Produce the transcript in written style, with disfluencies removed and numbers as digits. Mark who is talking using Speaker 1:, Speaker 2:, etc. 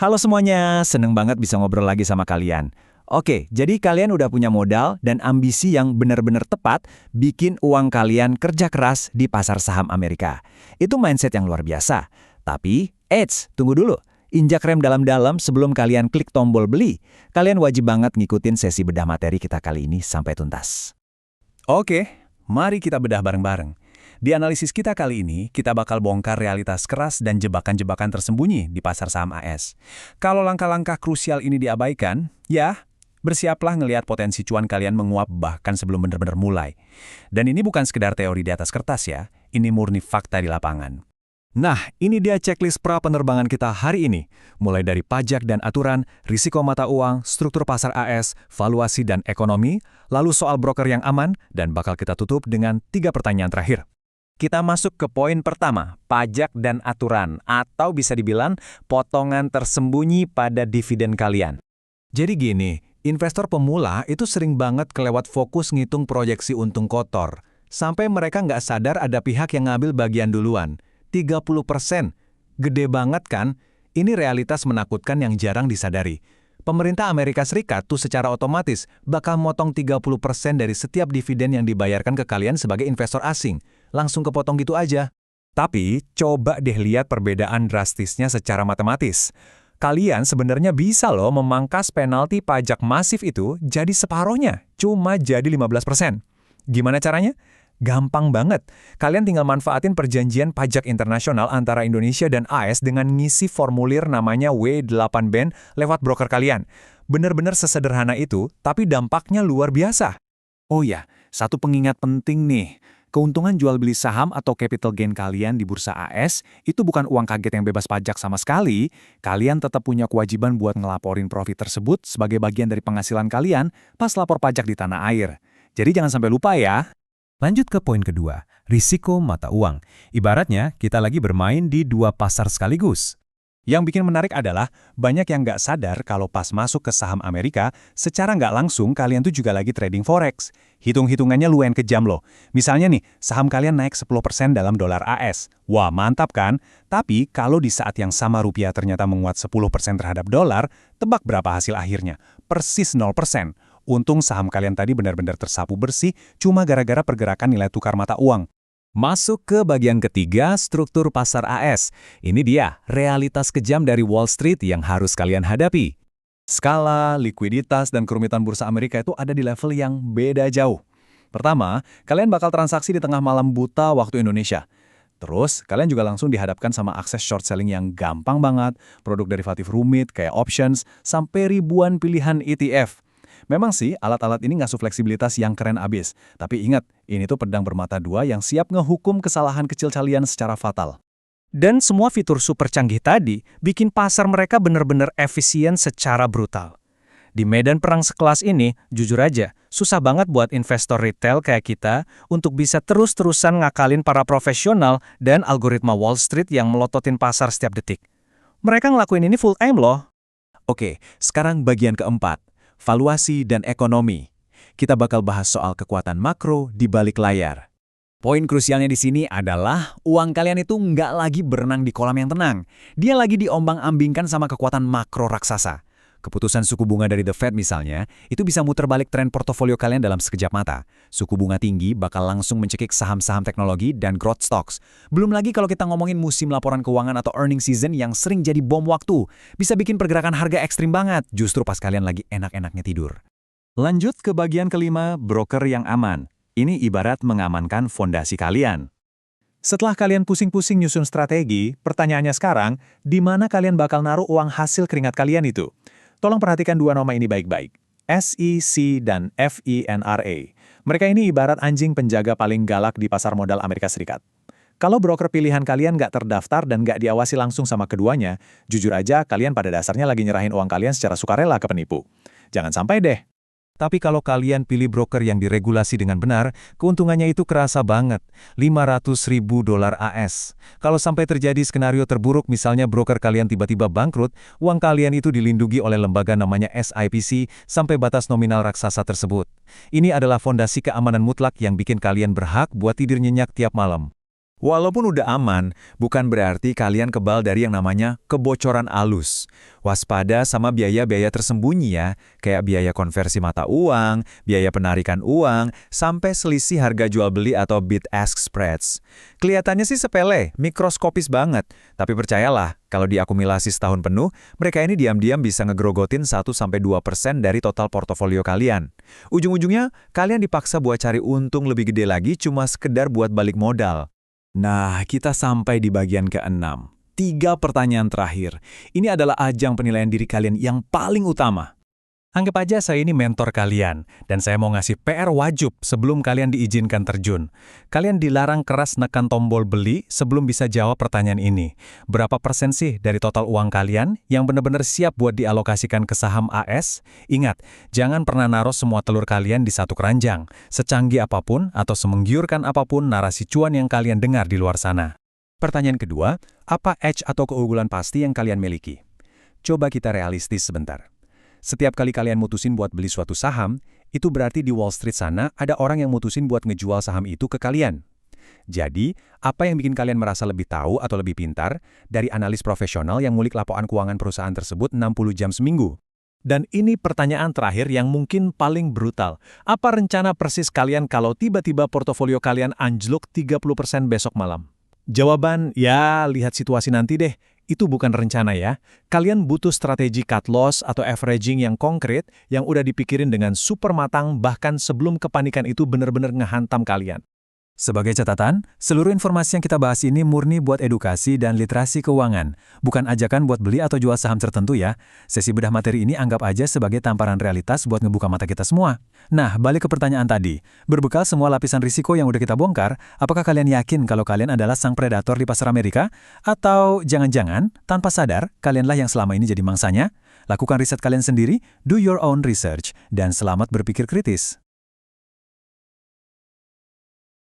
Speaker 1: Halo semuanya, seneng banget bisa ngobrol lagi sama kalian. Oke, jadi kalian udah punya modal dan ambisi yang benar-benar tepat bikin uang kalian kerja keras di pasar saham Amerika. Itu mindset yang luar biasa. Tapi, tunggu dulu. Injak rem dalam-dalam sebelum kalian klik tombol beli. Kalian wajib banget ngikutin sesi bedah materi kita kali ini sampai tuntas.
Speaker 2: Oke, mari kita bedah bareng-bareng. Di analisis kita kali ini, kita bakal bongkar realitas keras dan jebakan-jebakan tersembunyi di pasar saham AS. Kalau langkah-langkah krusial ini diabaikan, ya, bersiaplah ngelihat potensi cuan kalian menguap bahkan sebelum benar-benar mulai. Dan ini bukan sekedar teori di atas kertas ya, ini murni fakta di lapangan. Nah, ini dia checklist pra-penerbangan kita hari ini. Mulai dari pajak dan aturan, risiko mata uang, struktur pasar AS, valuasi dan ekonomi, lalu soal broker yang aman, dan bakal kita tutup dengan 3 pertanyaan terakhir. Kita masuk ke poin pertama, pajak dan aturan, atau bisa dibilang potongan tersembunyi pada dividen kalian. Jadi gini, investor pemula itu sering banget kelewat fokus ngitung proyeksi untung kotor, sampai mereka nggak sadar ada pihak yang ngambil bagian duluan. 30%. Gede banget kan? Ini realitas menakutkan yang jarang disadari. Pemerintah Amerika Serikat tuh secara otomatis bakal motong 30% dari setiap dividen yang dibayarkan ke kalian sebagai investor asing. Langsung kepotong gitu aja. Tapi, coba deh lihat perbedaan drastisnya secara matematis. Kalian sebenarnya bisa loh memangkas penalti pajak masif itu jadi separohnya, cuma jadi 15%. Gimana caranya? Gampang banget. Kalian tinggal manfaatin perjanjian pajak internasional antara Indonesia dan AS dengan ngisi formulir namanya W8BEN lewat broker kalian. Bener-bener sesederhana itu, tapi dampaknya luar biasa. Oh ya, satu pengingat penting nih. Keuntungan jual beli saham atau capital gain kalian di bursa AS itu bukan uang kaget yang bebas pajak sama sekali. Kalian tetap punya kewajiban buat ngelaporin profit tersebut sebagai bagian dari penghasilan kalian pas lapor pajak di tanah air. Jadi jangan sampai lupa ya.
Speaker 3: Lanjut ke poin kedua, risiko mata uang. Ibaratnya, kita lagi bermain di 2 pasar sekaligus.
Speaker 2: Yang bikin menarik adalah, banyak yang nggak sadar kalau pas masuk ke saham Amerika, secara nggak langsung kalian tuh juga lagi trading forex. Hitung-hitungannya lumayan kejam loh. Misalnya nih, saham kalian naik 10% dalam dolar AS. Wah, mantap kan? Tapi kalau di saat yang sama rupiah ternyata menguat 10% terhadap dolar, tebak berapa hasil akhirnya? Persis 0%. Untung saham kalian tadi benar-benar tersapu bersih cuma gara-gara pergerakan nilai tukar mata uang.
Speaker 1: Masuk ke bagian ketiga, struktur pasar AS. Ini dia, realitas kejam dari Wall Street yang harus kalian hadapi.
Speaker 2: Skala, likuiditas, dan kerumitan bursa Amerika itu ada di level yang beda jauh. Pertama, kalian bakal transaksi di tengah malam buta waktu Indonesia. Terus, kalian juga langsung dihadapkan sama akses short selling yang gampang banget, produk derivatif rumit kayak options, sampai ribuan pilihan ETF. Memang sih, alat-alat ini ngasih fleksibilitas yang keren abis. Tapi ingat, ini tuh pedang bermata dua yang siap ngehukum kesalahan kecil kalian secara fatal.
Speaker 4: Dan semua fitur super canggih tadi bikin pasar mereka benar-benar efisien secara brutal. Di medan perang sekelas ini, jujur aja, susah banget buat investor retail kayak kita untuk bisa terus-terusan ngakalin para profesional dan algoritma Wall Street yang melototin pasar setiap detik. Mereka ngelakuin ini full time loh.
Speaker 1: Oke, sekarang bagian keempat. Valuasi dan ekonomi. Kita bakal bahas soal kekuatan makro di balik layar. Poin krusialnya di sini adalah uang kalian itu nggak lagi berenang di kolam yang tenang. Dia lagi diombang-ambingkan sama kekuatan makro raksasa. Keputusan suku bunga dari The Fed misalnya, itu bisa muter balik tren portofolio kalian dalam sekejap mata. Suku bunga tinggi bakal langsung mencekik saham-saham teknologi dan growth stocks. Belum lagi kalau kita ngomongin musim laporan keuangan atau earning season yang sering jadi bom waktu. Bisa bikin pergerakan harga ekstrim banget, justru pas kalian lagi enak-enaknya tidur.
Speaker 2: Lanjut ke bagian kelima, broker yang aman. Ini ibarat mengamankan fondasi kalian. Setelah kalian pusing-pusing nyusun strategi, pertanyaannya sekarang, di mana kalian bakal naruh uang hasil keringat kalian itu? Tolong perhatikan 2 nama ini baik-baik. SEC dan FINRA. Mereka ini ibarat anjing penjaga paling galak di pasar modal Amerika Serikat. Kalau broker pilihan kalian nggak terdaftar dan nggak diawasi langsung sama keduanya, jujur aja kalian pada dasarnya lagi nyerahin uang kalian secara sukarela ke penipu. Jangan sampai deh.
Speaker 3: Tapi kalau kalian pilih broker yang diregulasi dengan benar, keuntungannya itu kerasa banget, $500.000 AS. Kalau sampai terjadi skenario terburuk, misalnya broker kalian tiba-tiba bangkrut, uang kalian itu dilindungi oleh lembaga namanya SIPC sampai batas nominal raksasa tersebut. Ini adalah fondasi keamanan mutlak yang bikin kalian berhak buat tidur nyenyak tiap malam.
Speaker 1: Walaupun udah aman, bukan berarti kalian kebal dari yang namanya kebocoran alus. Waspada sama biaya-biaya tersembunyi ya, kayak biaya konversi mata uang, biaya penarikan uang, sampai selisih harga jual beli atau bid-ask spreads. Kelihatannya sih sepele, mikroskopis banget. Tapi percayalah, kalau diakumulasi setahun penuh, mereka ini diam-diam bisa ngegrogotin 1-2% dari total portofolio kalian. Ujung-ujungnya, kalian dipaksa buat cari untung lebih gede lagi cuma sekedar buat balik modal. Nah, kita sampai di bagian ke-6. 3 pertanyaan terakhir. Ini adalah ajang penilaian diri kalian yang paling utama.
Speaker 4: Anggap aja saya ini mentor kalian, dan saya mau ngasih PR wajib sebelum kalian diizinkan terjun. Kalian dilarang keras nekan tombol beli sebelum bisa jawab pertanyaan ini. Berapa persen sih dari total uang kalian yang benar-benar siap buat dialokasikan ke saham AS? Ingat, jangan pernah naruh semua telur kalian di satu keranjang, secanggih apapun atau semenggiurkan apapun narasi cuan yang kalian dengar di luar sana.
Speaker 2: Pertanyaan kedua, apa edge atau keunggulan pasti yang kalian miliki? Coba kita realistis sebentar. Setiap kali kalian mutusin buat beli suatu saham, itu berarti di Wall Street sana ada orang yang mutusin buat ngejual saham itu ke kalian. Jadi, apa yang bikin kalian merasa lebih tahu atau lebih pintar dari analis profesional yang ngulik laporan keuangan perusahaan tersebut 60 jam seminggu?
Speaker 4: Dan ini pertanyaan terakhir yang mungkin paling brutal. Apa rencana persis kalian kalau tiba-tiba portofolio kalian anjlok 30% besok malam? Jawaban, ya lihat situasi nanti deh. Itu bukan rencana ya. Kalian butuh strategi cut loss atau averaging yang konkret yang udah dipikirin dengan super matang bahkan sebelum kepanikan itu benar-benar ngehantam kalian.
Speaker 2: Sebagai catatan, seluruh informasi yang kita bahas ini murni buat edukasi dan literasi keuangan, bukan ajakan buat beli atau jual saham tertentu ya. Sesi bedah materi ini anggap aja sebagai tamparan realitas buat ngebuka mata kita semua. Nah, balik ke pertanyaan tadi. Berbekal semua lapisan risiko yang udah kita bongkar, apakah kalian yakin kalau kalian adalah sang predator di pasar Amerika? Atau jangan-jangan, tanpa sadar, kalianlah yang selama ini jadi mangsanya? Lakukan riset kalian sendiri, do your own research, dan selamat berpikir kritis.